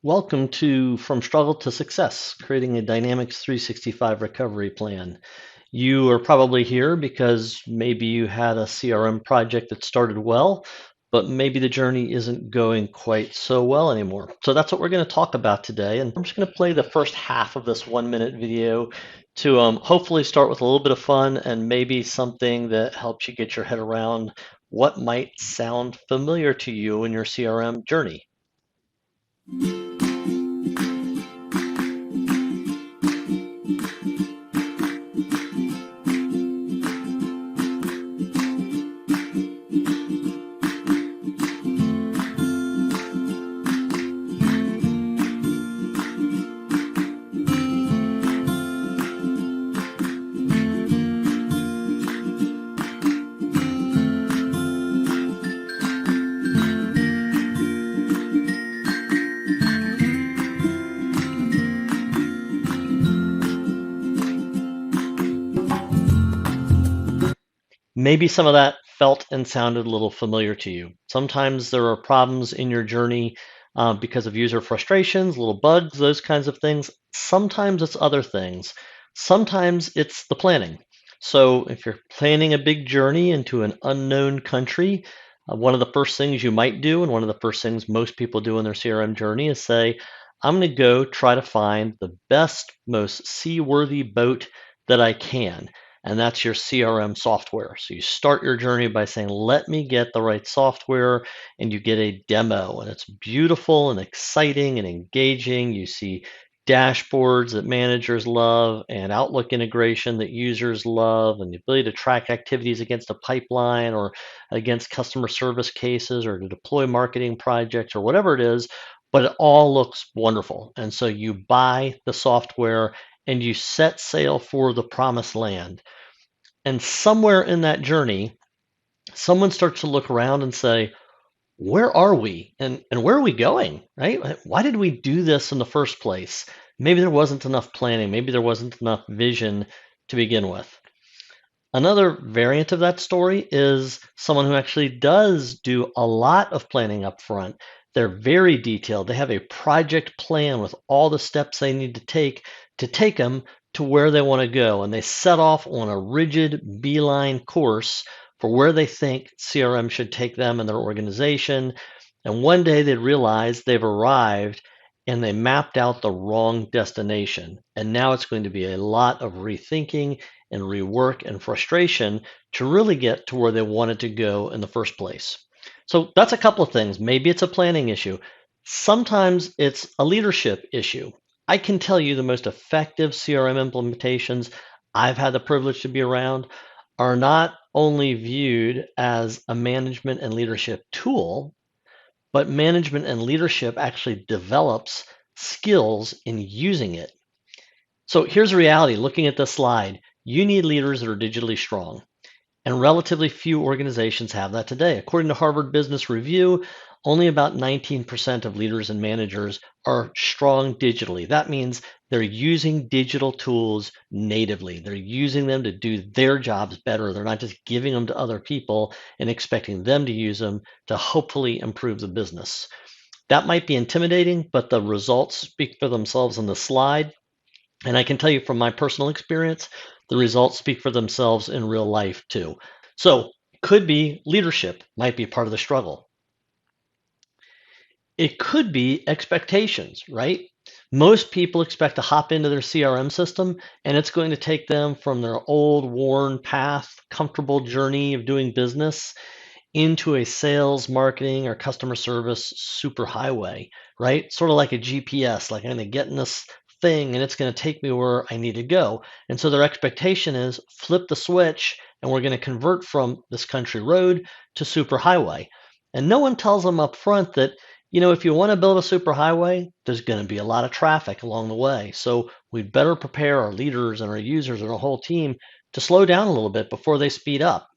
Welcome to From Struggle to Success, creating a Dynamics 365 recovery plan. You are probably here because maybe you had a CRM project that started well, but maybe the journey isn't going quite so well anymore. So that's what we're going to talk about today. And I'm just going to play the first half of this 1 minute video to hopefully start with a little bit of fun and maybe something that helps you get your head around what might sound familiar to you in your CRM journey. Maybe some of that felt and sounded a little familiar to you. Sometimes there are problems in your journey because of user frustrations, little bugs, those kinds of things. Sometimes it's other things. Sometimes it's the planning. So if you're planning a big journey into an unknown country, one of the first things you might do, and one of the first things most people do in their CRM journey is say, I'm going to go try to find the best, most seaworthy boat that I can, and that's your CRM software. So you start your journey by saying, let me get the right software, and you get a demo, and it's beautiful and exciting and engaging. You see dashboards that managers love and Outlook integration that users love, and the ability to track activities against a pipeline or against customer service cases or to deploy marketing projects or whatever it is, but it all looks wonderful. And so you buy the software and you set sail for the promised land. And somewhere in that journey, someone starts to look around and say, where are we? And where are we going? Right? Why did we do this in the first place? Maybe there wasn't enough planning. Maybe there wasn't enough vision to begin with. Another variant of that story is someone who actually does do a lot of planning up front. They're very detailed. They have a project plan with all the steps they need to take them to where they want to go. And they set off on a rigid beeline course for where they think CRM should take them and their organization. And one day they realize they've arrived and they mapped out the wrong destination. And now it's going to be a lot of rethinking and rework and frustration to really get to where they wanted to go in the first place. So that's a couple of things. Maybe it's a planning issue. Sometimes it's a leadership issue. I can tell you the most effective CRM implementations I've had the privilege to be around are not only viewed as a management and leadership tool, but management and leadership actually develops skills in using it. So here's the reality. Looking at this slide, you need leaders that are digitally strong. And relatively few organizations have that today. According to Harvard Business Review, only about 19% of leaders and managers are strong digitally. That means they're using digital tools natively. They're using them to do their jobs better. They're not just giving them to other people and expecting them to use them to hopefully improve the business. That might be intimidating, but the results speak for themselves on the slide. And I can tell you from my personal experience, the results speak for themselves in real life too. So could be leadership might be part of the struggle. It could be expectations, right? Most people expect to hop into their CRM system and it's going to take them from their old worn path, comfortable journey of doing business into a sales, marketing, or customer service superhighway, right? Sort of like a GPS, like I'm going to get in this thing and it's going to take me where I need to go. And so their expectation is flip the switch and we're going to convert from this country road to superhighway. And no one tells them up front that, if you want to build a superhighway, there's going to be a lot of traffic along the way. So we'd better prepare our leaders and our users and our whole team to slow down a little bit before they speed up.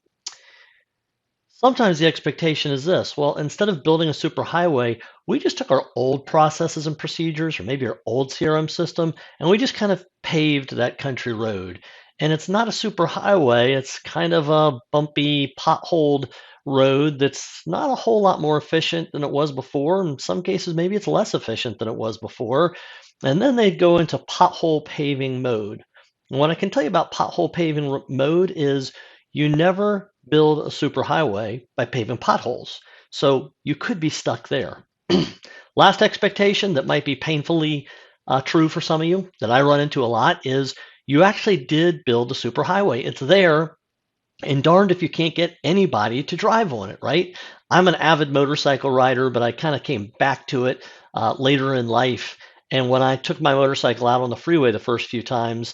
Sometimes the expectation is this, well, instead of building a superhighway, we just took our old processes and procedures, or maybe our old CRM system, and we just kind of paved that country road. and it's not a super highway. It's kind of a bumpy, potholed road that's not a whole lot more efficient than it was before. In some cases, maybe it's less efficient than it was before. And then they go into pothole paving mode. And what I can tell you about pothole paving mode is you never build a superhighway by paving potholes. So you could be stuck there. Last expectation that might be painfully true for some of you that I run into a lot is you actually did build a superhighway. It's there, and darned if you can't get anybody to drive on it, right? I'm an avid motorcycle rider, but I kind of came back to it later in life. And when I took my motorcycle out on the freeway the first few times,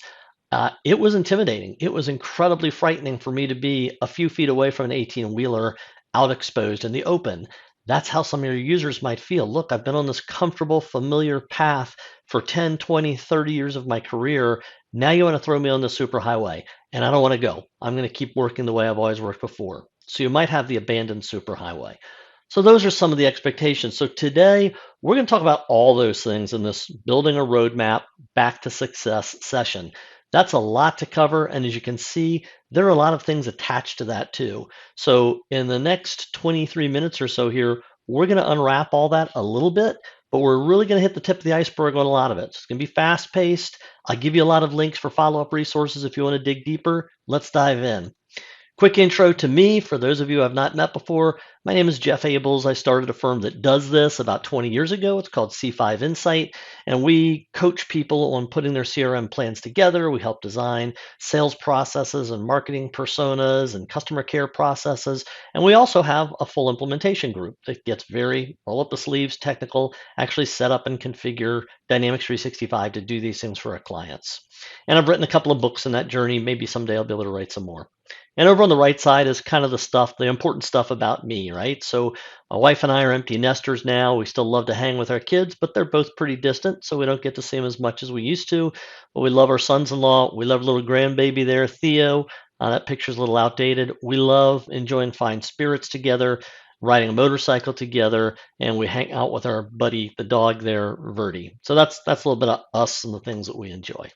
it was intimidating. It was incredibly frightening for me to be a few feet away from an 18 wheeler out exposed in the open. That's how some of your users might feel. Look, I've been on this comfortable, familiar path for 10, 20, 30 years of my career. Now you want to throw me on the superhighway, and I don't want to go. I'm going to keep working the way I've always worked before. So you might have the abandoned superhighway. So those are some of the expectations. So today we're going to talk about all those things in this building a roadmap back to success session. That's a lot to cover. And as you can see, there are a lot of things attached to that too. So in the next 23 minutes or so here, we're going to unwrap all that a little bit, but we're really going to hit the tip of the iceberg on a lot of it. It's going to be fast paced. I'll give you a lot of links for follow-up resources if you want to dig deeper. Let's dive in. Quick intro to me, for those of you I've not met before. My name is Jeff Abels. I started a firm that does this about 20 years ago. It's called C5 Insight, and we coach people on putting their CRM plans together. We help design sales processes and marketing personas and customer care processes. And we also have a full implementation group that gets very roll up the sleeves technical, actually set up and configure Dynamics 365 to do these things for our clients. And I've written a couple of books in that journey. Maybe someday I'll be able to write some more. And over on the right side is kind of the stuff, the important stuff about me, right? So my wife and I are empty nesters now. We still love to hang with our kids, but they're both pretty distant, so we don't get to see them as much as we used to. But we love our sons-in-law. We love little grandbaby there, Theo. That picture's a little outdated. We love enjoying fine spirits together, riding a motorcycle together, and we hang out with our buddy, the dog there, Verdi. So that's a little bit of us and the things that we enjoy.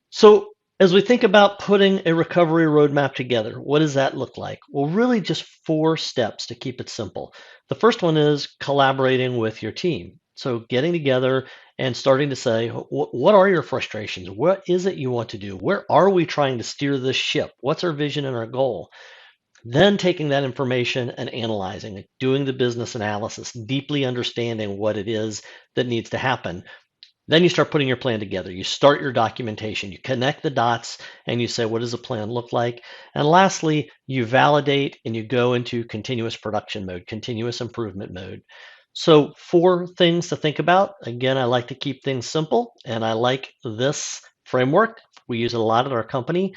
So as we think about putting a recovery roadmap together, what does that look like? Well, really just 4 steps to keep it simple. The first one is collaborating with your team. So getting together and starting to say, what are your frustrations? What is it you want to do? Where are we trying to steer this ship? What's our vision and our goal? Then taking that information and analyzing it, doing the business analysis, deeply understanding what it is that needs to happen. Then you start putting your plan together. You start your documentation. You connect the dots and you say, what does the plan look like? And lastly, you validate and you go into continuous production mode, continuous improvement mode. So 4 things to think about. Again, I like to keep things simple, and I like this framework. We use it a lot at our company.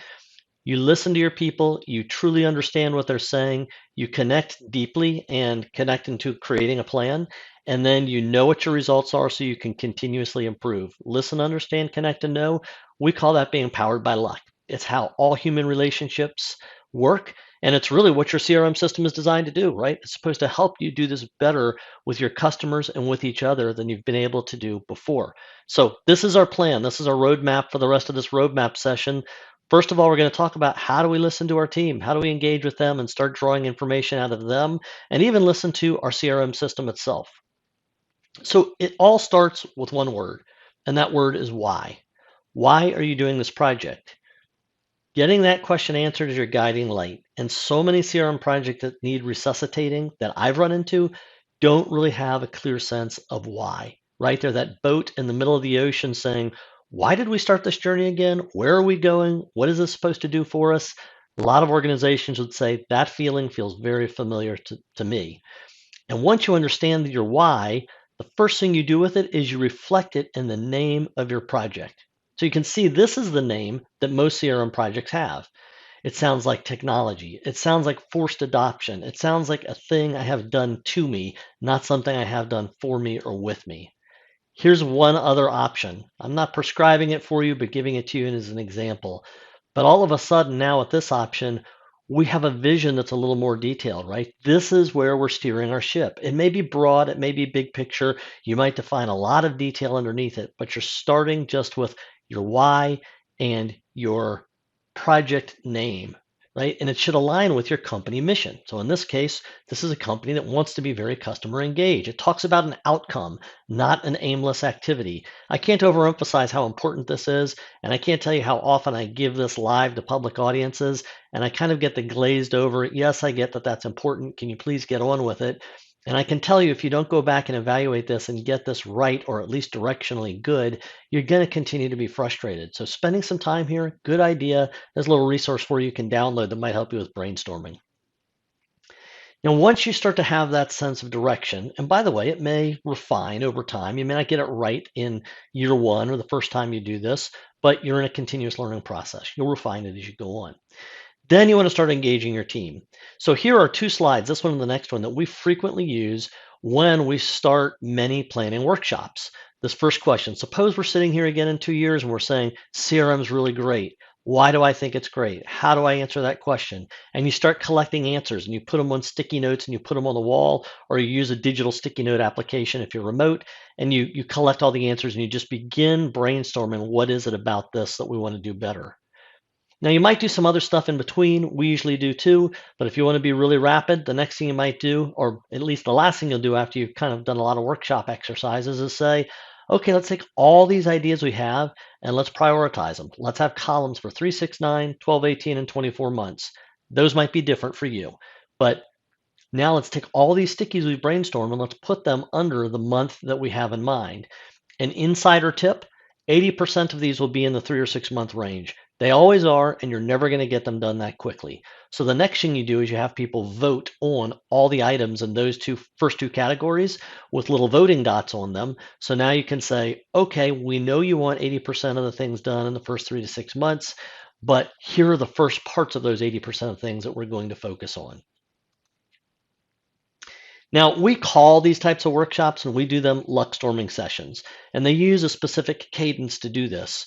You listen to your people, you truly understand what they're saying, you connect deeply and connect into creating a plan, and then you know what your results are so you can continuously improve. Listen, understand, connect, and know. We call that being powered by luck. It's how all human relationships work, and it's really what your CRM system is designed to do, right? It's supposed to help you do this better with your customers and with each other than you've been able to do before. So this is our plan. This is our roadmap for the rest of this roadmap session. First of all, we're going to talk about how do we listen to our team? How do we engage with them and start drawing information out of them and even listen to our CRM system itself? So it all starts with one word, and that word is why. Why are you doing this project? Getting that question answered is your guiding light. And so many CRM projects that need resuscitating that I've run into don't really have a clear sense of why, right? They're that boat in the middle of the ocean saying, why did we start this journey again? Where are we going? What is this supposed to do for us? A lot of organizations would say that feeling feels very familiar to me. And once you understand your why, the first thing you do with it is you reflect it in the name of your project. So you can see this is the name that most CRM projects have. It sounds like technology. It sounds like forced adoption. It sounds like a thing I have done to me, not something I have done for me or with me. Here's one other option. I'm not prescribing it for you, but giving it to you as an example. But all of a sudden now with this option, we have a vision that's a little more detailed, right? This is where we're steering our ship. It may be broad, it may be big picture. You might define a lot of detail underneath it, but you're starting just with your why and your project name, right? And it should align with your company mission. So in this case, this is a company that wants to be very customer engaged. It talks about an outcome, not an aimless activity. I can't overemphasize how important this is, and I can't tell you how often I give this live to public audiences, and I kind of get the glazed over, yes, I get that that's important. Can you please get on with it? And I can tell you, if you don't go back and evaluate this and get this right, or at least directionally good, you're going to continue to be frustrated. So spending some time here, good idea. There's a little resource for you can download that might help you with brainstorming. Now, once you start to have that sense of direction, and by the way, it may refine over time. You may not get it right in year one or the first time you do this, but you're in a continuous learning process. You'll refine it as you go on. Then you want to start engaging your team. So here are two slides, this one and the next one, that we frequently use when we start many planning workshops. This first question, suppose we're sitting here again in 2 years and we're saying CRM is really great. Why do I think it's great? How do I answer that question? And you start collecting answers and you put them on sticky notes and you put them on the wall, or you use a digital sticky note application if you're remote, and you collect all the answers and you just begin brainstorming, what is it about this that we want to do better? Now, you might do some other stuff in between. We usually do too. But if you want to be really rapid, the next thing you might do, or at least the last thing you'll do after you've kind of done a lot of workshop exercises, is say, okay, let's take all these ideas we have and let's prioritize them. Let's have columns for 3, 6, 9, 12, 18, and 24 months. Those might be different for you. But now let's take all these stickies we've brainstormed and let's put them under the month that we have in mind. An insider tip, 80% of these will be in the 3 or 6 month range. They always are, and you're never going to get them done that quickly. So the next thing you do is you have people vote on all the items in those first two categories with little voting dots on them. So now you can say, okay, we know you want 80% of the things done in the first 3 to 6 months, but here are the first parts of those 80% of things that we're going to focus on. Now, we call these types of workshops and we do them LUCKstorming sessions, and they use a specific cadence to do this.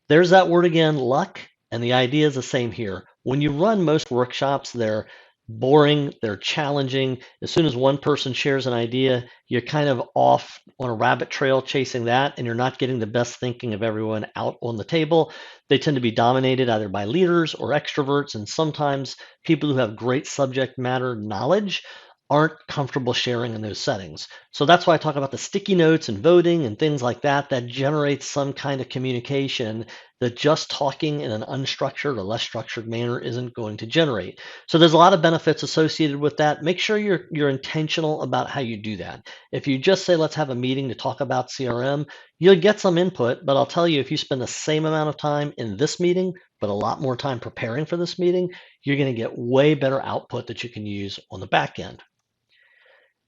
There's that word again, luck, and the idea is the same here. When you run most workshops, they're boring, they're challenging. As soon as one person shares an idea, you're kind of off on a rabbit trail chasing that, and you're not getting the best thinking of everyone out on the table. They tend to be dominated either by leaders or extroverts, and sometimes people who have great subject matter knowledge aren't comfortable sharing in those settings. So that's why I talk about the sticky notes and voting and things like that, that generates some kind of communication that just talking in an unstructured or less structured manner isn't going to generate. So there's a lot of benefits associated with that. Make sure you're intentional about how you do that. If you just say, let's have a meeting to talk about CRM, you'll get some input, but I'll tell you, if you spend the same amount of time in this meeting, but a lot more time preparing for this meeting, you're going to get way better output that you can use on the back end.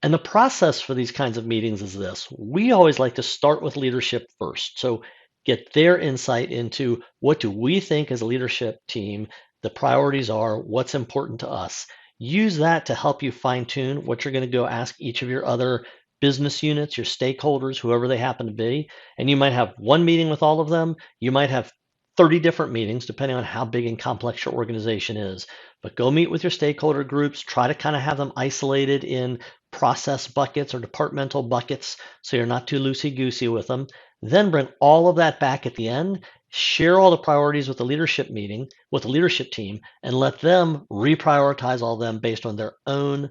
And the process for these kinds of meetings is this. We always like to start with leadership first. So get their insight into what do we think as a leadership team the priorities are, what's important to us. Use that to help you fine tune what you're going to go ask each of your other business units, your stakeholders, whoever they happen to be. And you might have one meeting with all of them. You might have 30 different meetings, depending on how big and complex your organization is. But go meet with your stakeholder groups. Try to kind of have them isolated in process buckets or departmental buckets so you're not too loosey-goosey with them. Then bring all of that back at the end, share all the priorities with the leadership meeting, with the leadership team, and let them reprioritize all of them based on their own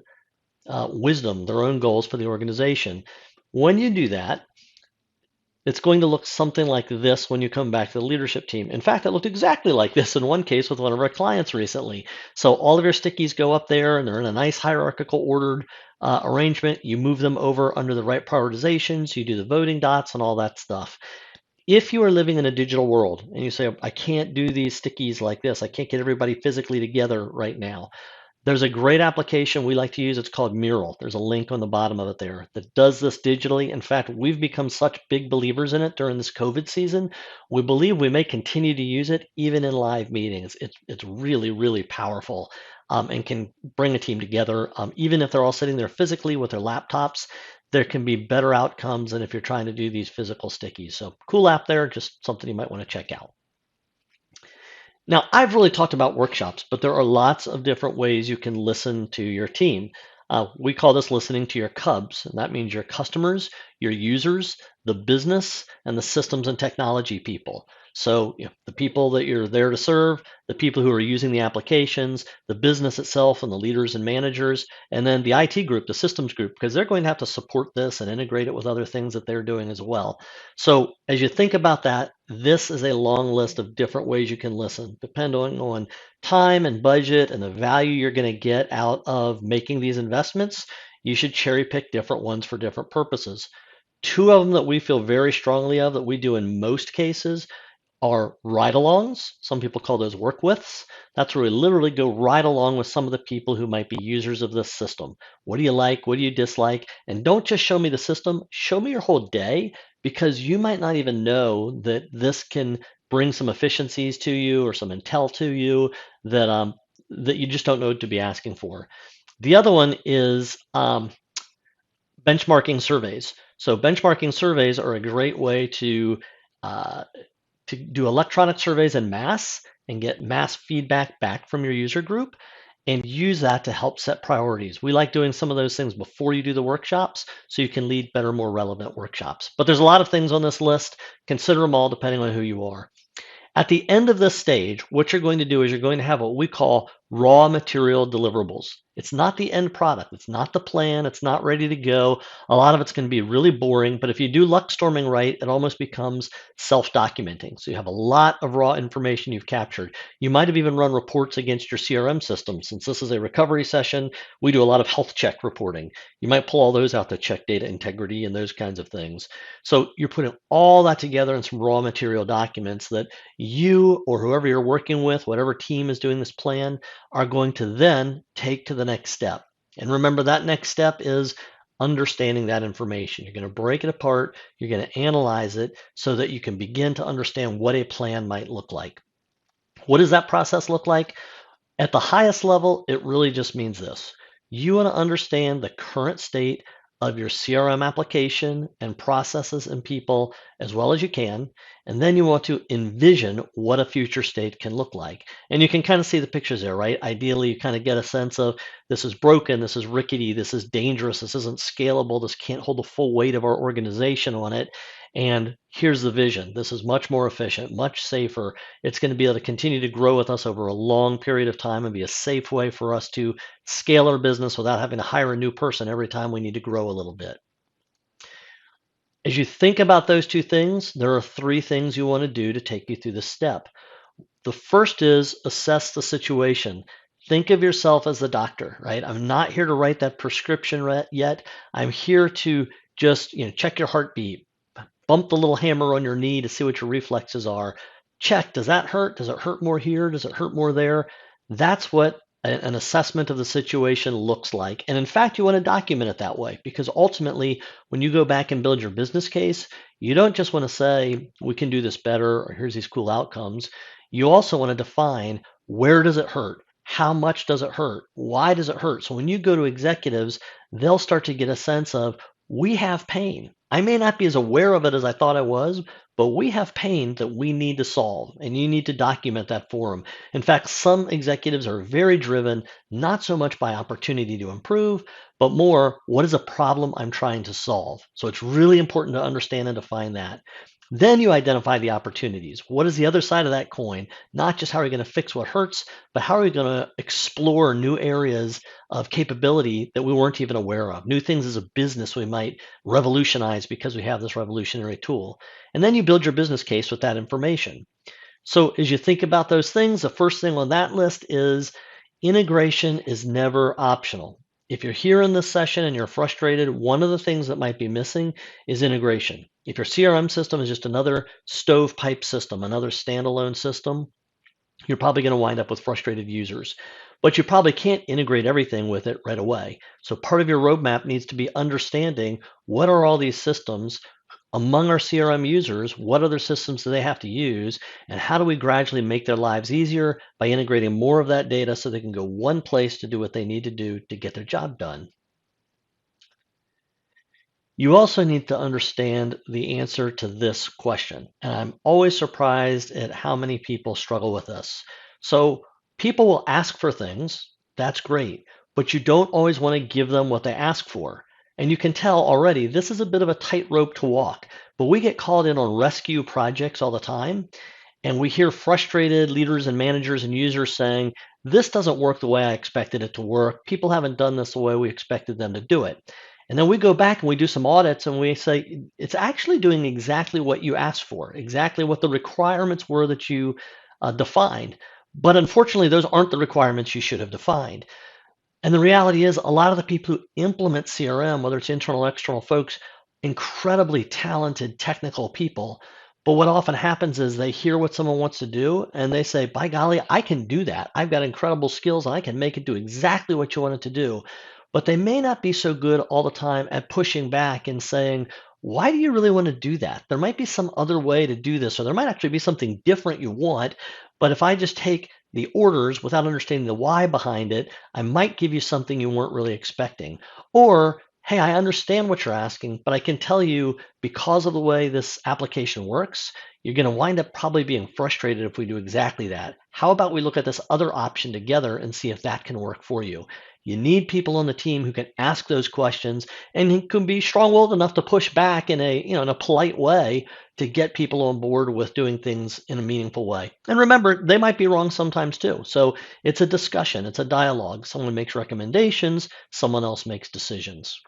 wisdom, their own goals for the organization. When you do that, it's going to look something like this when you come back to the leadership team. In fact, it looked exactly like this in one case with one of our clients recently. So all of your stickies go up there and they're in a nice hierarchical ordered arrangement. You move them over under the right prioritizations. You do the voting dots and all that stuff. If you are living in a digital world and you say, I can't do these stickies like this, I can't get everybody physically together right now, there's a great application we like to use. It's called Mural. There's a link on the bottom of it there that does this digitally. In fact, we've become such big believers in it during this COVID season. We believe we may continue to use it even in live meetings. It's really, really powerful and can bring a team together. Even if they're all sitting there physically with their laptops, there can be better outcomes than if you're trying to do these physical stickies. So cool app there, just something you might want to check out. Now, I've really talked about workshops, but there are lots of different ways you can listen to your team. We call this listening to your Cubs, and that means your customers, your users, the business, and the systems and technology people. So, the people that you're there to serve, the people who are using the applications, the business itself, and the leaders and managers, and then the IT group, the systems group, because they're going to have to support this and integrate it with other things that they're doing as well. So, as you think about that, this is a long list of different ways you can listen, depending on time and budget and the value you're going to get out of making these investments. You should cherry pick different ones for different purposes. Two of them that we feel very strongly of that we do in most cases are ride-alongs. Some people call those work withs. That's where we literally go ride along with some of the people who might be users of this system. What do you like? What do you dislike? And don't just show me the system, show me your whole day, because you might not even know that this can bring some efficiencies to you or some intel to you that you just don't know to be asking for. The other one is benchmarking surveys. So benchmarking surveys are a great way uh, to do electronic surveys en masse and get mass feedback back from your user group and use that to help set priorities. We like doing some of those things before you do the workshops so you can lead better, more relevant workshops. But there's a lot of things on this list. Consider them all depending on who you are. At the end of this stage, what you're going to do is you're going to have what we call raw material deliverables. It's not the end product. It's not the plan. It's not ready to go. A lot of it's going to be really boring, but if you do LUCKstorming right, it almost becomes self-documenting. So you have a lot of raw information you've captured. You might have even run reports against your CRM system. Since this is a recovery session, we do a lot of health check reporting. You might pull all those out to check data integrity and those kinds of things. So you're putting all that together in some raw material documents that you or whoever you're working with, whatever team is doing this plan, are going to then take to the next step. And remember, that next step is understanding that information. You're going to break it apart, you're going to analyze it so that you can begin to understand what a plan might look like. What does that process look like? At the highest level, it really just means this. You want to understand the current state of your CRM application and processes and people as well as you can. And then you want to envision what a future state can look like. And you can kind of see the pictures there, right? Ideally, you kind of get a sense of this is broken, this is rickety, this is dangerous, this isn't scalable, this can't hold the full weight of our organization on it. And here's the vision. This is much more efficient, much safer. It's going to be able to continue to grow with us over a long period of time and be a safe way for us to scale our business without having to hire a new person every time we need to grow a little bit. As you think about those two things, there are three things you want to do to take you through this step. The first is assess the situation. Think of yourself as the doctor, right? I'm not here to write that prescription yet. I'm here to just check your heartbeat, bump the little hammer on your knee to see what your reflexes are. Check, does that hurt? Does it hurt more here? Does it hurt more there? That's what an assessment of the situation looks like. And in fact, you want to document it that way because ultimately, when you go back and build your business case, you don't just want to say, we can do this better, or here's these cool outcomes. You also want to define, where does it hurt? How much does it hurt? Why does it hurt? So when you go to executives, they'll start to get a sense of, we have pain. I may not be as aware of it as I thought I was, but we have pain that we need to solve, and you need to document that for them. In fact, some executives are very driven, not so much by opportunity to improve, but more, what is a problem I'm trying to solve? So it's really important to understand and define that. Then you identify the opportunities. What is the other side of that coin? Not just how are we going to fix what hurts, but how are we going to explore new areas of capability that we weren't even aware of, new things as a business we might revolutionize because we have this revolutionary tool. And then you build your business case with that information. So as you think about those things, the first thing on that list is integration is never optional. If you're here in this session and you're frustrated, one of the things that might be missing is integration. If your CRM system is just another stovepipe system, another standalone system, you're probably going to wind up with frustrated users. But you probably can't integrate everything with it right away. So part of your roadmap needs to be understanding, what are all these systems among our CRM users? What other systems do they have to use? And how do we gradually make their lives easier by integrating more of that data so they can go one place to do what they need to do to get their job done? You also need to understand the answer to this question. And I'm always surprised at how many people struggle with this. So people will ask for things, that's great, but you don't always want to give them what they ask for. And you can tell already this is a bit of a tightrope to walk, but we get called in on rescue projects all the time. And we hear frustrated leaders and managers and users saying, this doesn't work the way I expected it to work. People haven't done this the way we expected them to do it. And then we go back and we do some audits and we say, it's actually doing exactly what you asked for, exactly what the requirements were that you defined. But unfortunately, those aren't the requirements you should have defined. And the reality is, a lot of the people who implement CRM, whether it's internal or external folks, incredibly talented technical people. But what often happens is they hear what someone wants to do and they say, by golly, I can do that. I've got incredible skills and I can make it do exactly what you want it to do. But they may not be so good all the time at pushing back and saying, why do you really want to do that? There might be some other way to do this, or there might actually be something different you want. But if I just take the orders without understanding the why behind it, I might give you something you weren't really expecting. Or, hey, I understand what you're asking, but I can tell you because of the way this application works, you're going to wind up probably being frustrated if we do exactly that. How about we look at this other option together and see if that can work for you? You need people on the team who can ask those questions and who can be strong-willed enough to push back in a polite way to get people on board with doing things in a meaningful way. And remember, they might be wrong sometimes too. So it's a discussion, it's a dialogue. Someone makes recommendations, someone else makes decisions.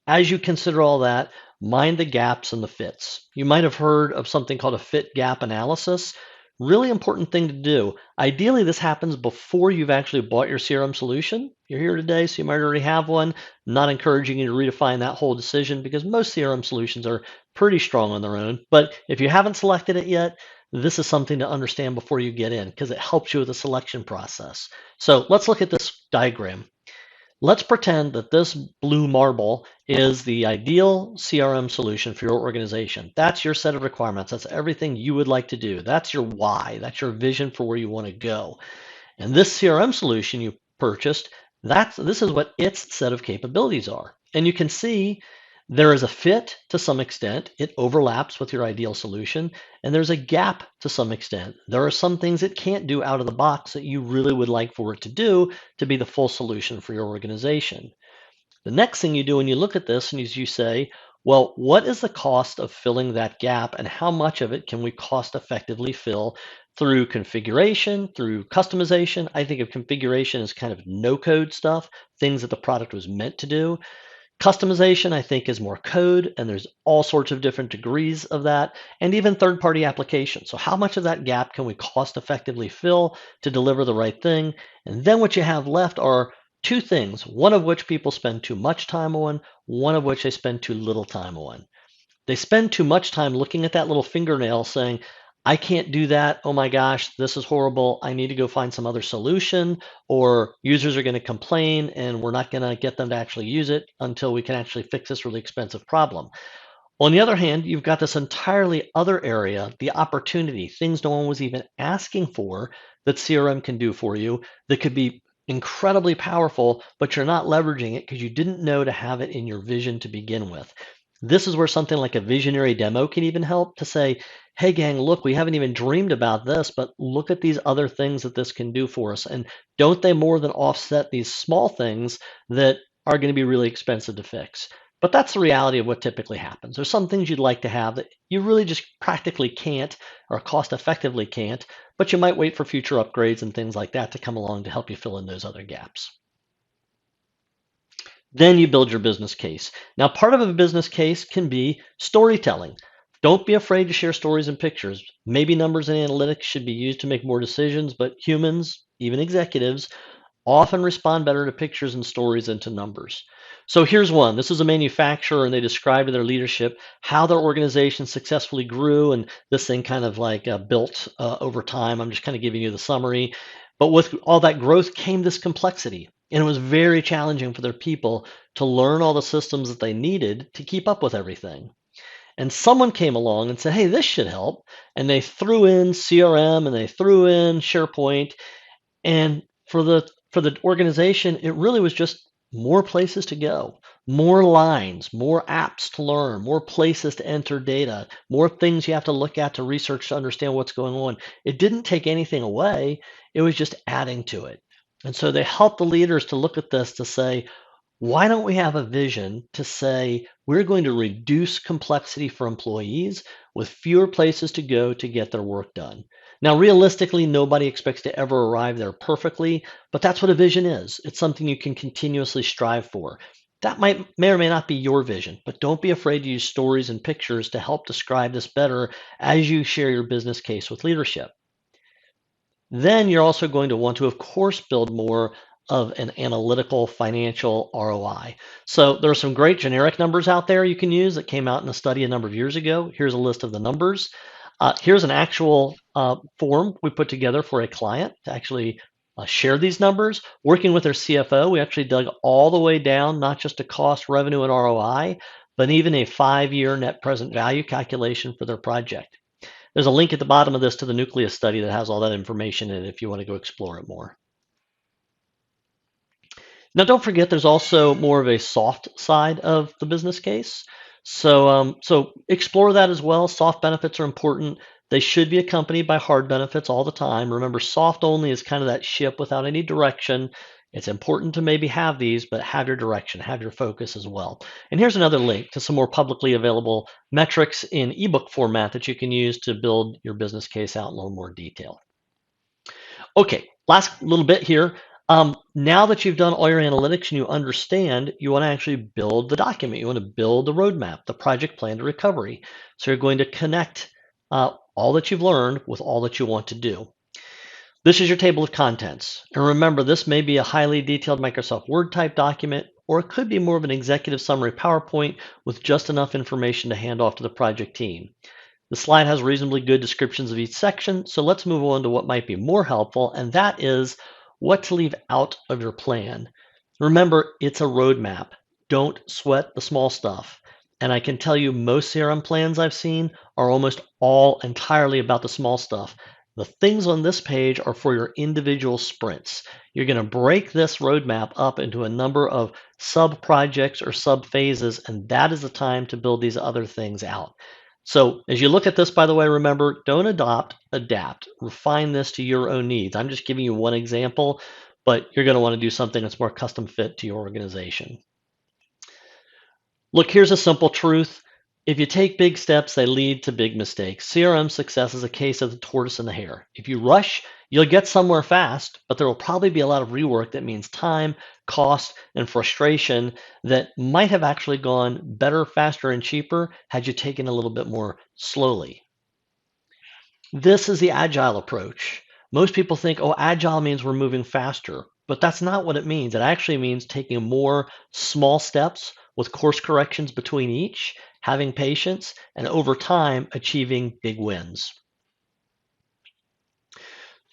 As you consider all that, mind the gaps and the fits. You might have heard of something called a fit gap analysis. Really important thing to do. Ideally, this happens before you've actually bought your CRM solution. You're here today, so you might already have one. Not encouraging you to redefine that whole decision because most CRM solutions are pretty strong on their own. But if you haven't selected it yet, this is something to understand before you get in because it helps you with the selection process. So let's look at this diagram. Let's pretend that this blue marble is the ideal CRM solution for your organization. That's your set of requirements. That's everything you would like to do. That's your why. That's your vision for where you want to go. And this CRM solution you purchased, this is what its set of capabilities are. And you can see there is a fit to some extent. It overlaps with your ideal solution, and there's a gap to some extent. There are some things it can't do out of the box that you really would like for it to do to be the full solution for your organization. The next thing you do when you look at this is you say, well, what is the cost of filling that gap and how much of it can we cost effectively fill through configuration, through customization? I think of configuration as kind of no code stuff, things that the product was meant to do. Customization, I think, is more code, and there's all sorts of different degrees of that, and even third-party applications. So how much of that gap can we cost effectively fill to deliver the right thing? And then what you have left are two things, one of which people spend too much time on, one of which they spend too little time on. They spend too much time looking at that little fingernail saying, I can't do that. Oh my gosh, this is horrible. I need to go find some other solution, or users are going to complain and we're not going to get them to actually use it until we can actually fix this really expensive problem. On the other hand, you've got this entirely other area, the opportunity, things no one was even asking for that CRM can do for you that could be incredibly powerful, but you're not leveraging it because you didn't know to have it in your vision to begin with. This is where something like a visionary demo can even help to say, hey, gang, look, we haven't even dreamed about this, but look at these other things that this can do for us. And don't they more than offset these small things that are going to be really expensive to fix? But that's the reality of what typically happens. There's some things you'd like to have that you really just practically can't or cost effectively can't, but you might wait for future upgrades and things like that to come along to help you fill in those other gaps. Then you build your business case. Now, part of a business case can be storytelling. Don't be afraid to share stories and pictures. Maybe numbers and analytics should be used to make more decisions, but humans, even executives, often respond better to pictures and stories than to numbers. So here's one. This is a manufacturer, and they described to their leadership how their organization successfully grew, and this thing kind of like built over time. I'm just kind of giving you the summary. But with all that growth came this complexity, and it was very challenging for their people to learn all the systems that they needed to keep up with everything. And someone came along and said, hey, this should help. And they threw in CRM and they threw in SharePoint, and for the organization, it really was just more places to go, more lines, more apps to learn, more places to enter data, more things you have to look at to research to understand what's going on. It didn't take anything away. It was just adding to it. And so they helped the leaders to look at this to say, Why don't we have a vision to say we're going to reduce complexity for employees with fewer places to go to get their work done? Now, realistically, nobody expects to ever arrive there perfectly, but that's what a vision is. It's something you can continuously strive for. That may or may not be your vision, but don't be afraid to use stories and pictures to help describe this better as you share your business case with leadership. Then you're also going to want to, of course, build more of an analytical financial ROI. So there are some great generic numbers out there you can use that came out in a study a number of years ago. Here's a list of the numbers. Here's an actual form we put together for a client to actually share these numbers. Working with their CFO, we actually dug all the way down, not just to cost, revenue, and ROI, but even a 5-year net present value calculation for their project. There's a link at the bottom of this to the Nucleus study that has all that information in it if you want to go explore it more. Now, don't forget, there's also more of a soft side of the business case. So explore that as well. Soft benefits are important. They should be accompanied by hard benefits all the time. Remember, soft only is kind of that ship without any direction. It's important to maybe have these, but have your direction, have your focus as well. And here's another link to some more publicly available metrics in ebook format that you can use to build your business case out in a little more detail. Okay, last little bit here. Now that you've done all your analytics and you understand, you want to actually build the document. You want to build the roadmap, the project plan to recovery. So you're going to connect all that you've learned with all that you want to do. This is your table of contents. And remember, this may be a highly detailed Microsoft Word type document, or it could be more of an executive summary PowerPoint with just enough information to hand off to the project team. The slide has reasonably good descriptions of each section, so let's move on to what might be more helpful, and that is what to leave out of your plan. Remember, it's a roadmap. Don't sweat the small stuff. And I can tell you most CRM plans I've seen are almost all entirely about the small stuff. The things on this page are for your individual sprints. You're going to break this roadmap up into a number of sub projects or sub phases, and that is the time to build these other things out. So as you look at this, by the way, remember, don't adopt, adapt. Refine this to your own needs. I'm just giving you one example, but you're going to want to do something that's more custom fit to your organization. Look, here's a simple truth. If you take big steps, they lead to big mistakes. CRM success is a case of the tortoise and the hare. If you rush, you'll get somewhere fast, but there will probably be a lot of rework that means time, cost, and frustration that might have actually gone better, faster, and cheaper had you taken a little bit more slowly. This is the agile approach. Most people think, oh, agile means we're moving faster, but that's not what it means. It actually means taking more small steps with course corrections between each, having patience, and over time achieving big wins.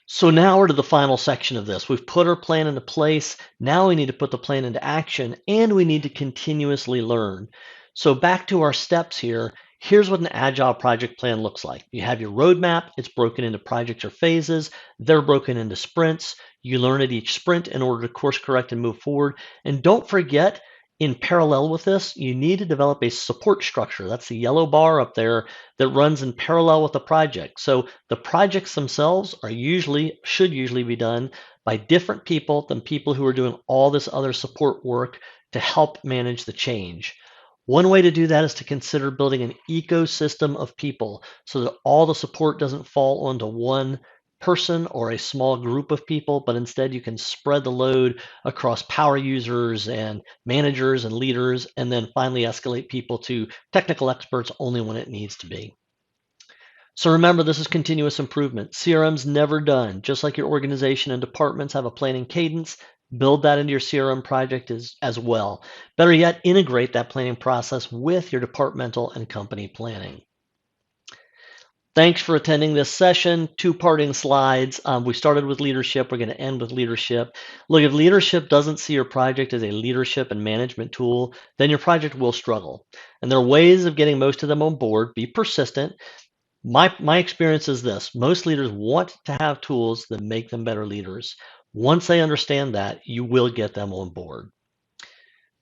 So now we're to the final section of this. We've put our plan into place. Now we need to put the plan into action, and we need to continuously learn. So back to our steps here. Here's what an agile project plan looks like. You have your roadmap. It's broken into projects or phases. They're broken into sprints. You learn at each sprint in order to course correct and move forward. And don't forget, in parallel with this, you need to develop a support structure. That's the yellow bar up there that runs in parallel with the project. So the projects themselves should usually be done by different people than people who are doing all this other support work to help manage the change. One way to do that is to consider building an ecosystem of people so that all the support doesn't fall onto one person or a small group of people, but instead you can spread the load across power users and managers and leaders, and then finally escalate people to technical experts only when it needs to be. So remember, this is continuous improvement. CRM's never done. Just like your organization and departments have a planning cadence, build that into your CRM project as well. Better yet, integrate that planning process with your departmental and company planning. Thanks for attending this session. 2 parting slides. We started with leadership. We're going to end with leadership. Look, if leadership doesn't see your project as a leadership and management tool, then your project will struggle. And there are ways of getting most of them on board. Be persistent. My experience is this. Most leaders want to have tools that make them better leaders. Once they understand that, you will get them on board.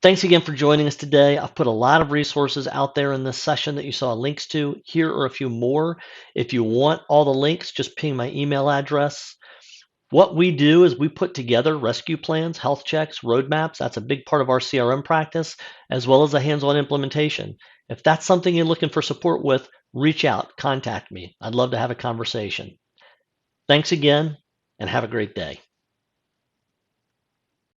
Thanks again for joining us today. I've put a lot of resources out there in this session that you saw links to. Here are a few more. If you want all the links, just ping my email address. What we do is we put together rescue plans, health checks, roadmaps. That's a big part of our CRM practice, as well as a hands on implementation. If that's something you're looking for support with, reach out, contact me. I'd love to have a conversation. Thanks again, and have a great day.